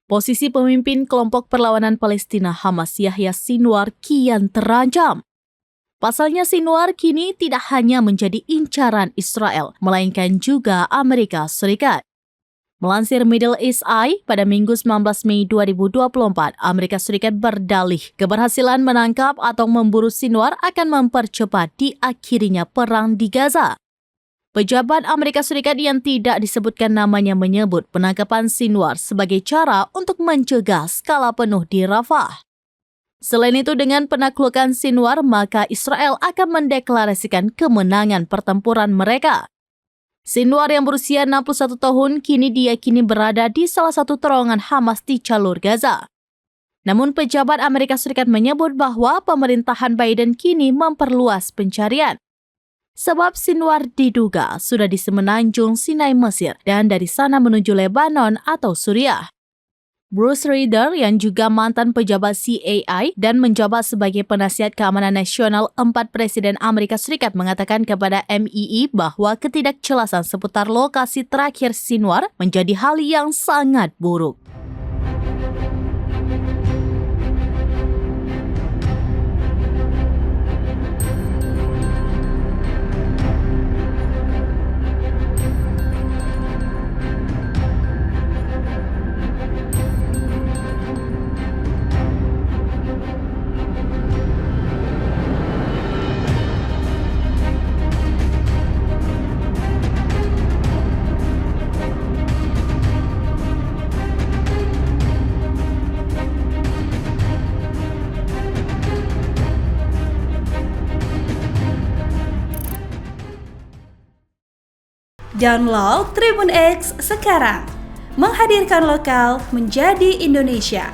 Posisi pemimpin kelompok perlawanan Palestina Hamas Yahya Sinwar kian terancam. Pasalnya Sinwar kini tidak hanya menjadi incaran Israel, melainkan juga Amerika Serikat. Melansir Middle East Eye, pada Minggu 19 Mei 2024, Amerika Serikat berdalih keberhasilan menangkap atau memburu Sinwar akan mempercepat diakhirinya perang di Gaza. Pejabat Amerika Serikat yang tidak disebutkan namanya menyebut penangkapan Sinwar sebagai cara untuk mencegah skala penuh di Rafah. Selain itu, dengan penaklukan Sinwar, maka Israel akan mendeklarasikan kemenangan pertempuran mereka. Sinwar yang berusia 61 tahun kini diyakini berada di salah satu terowongan Hamas di jalur Gaza. Namun pejabat Amerika Serikat menyebut bahwa pemerintahan Biden kini memperluas pencarian. Sebab Sinwar diduga sudah di semenanjung Sinai Mesir dan dari sana menuju Lebanon atau Suriah. Bruce Rader yang juga mantan pejabat CIA dan menjabat sebagai penasihat keamanan nasional 4 Presiden Amerika Serikat mengatakan kepada MII bahwa ketidakjelasan seputar lokasi terakhir Sinwar menjadi hal yang sangat buruk. Download Tribun X sekarang, menghadirkan lokal menjadi Indonesia.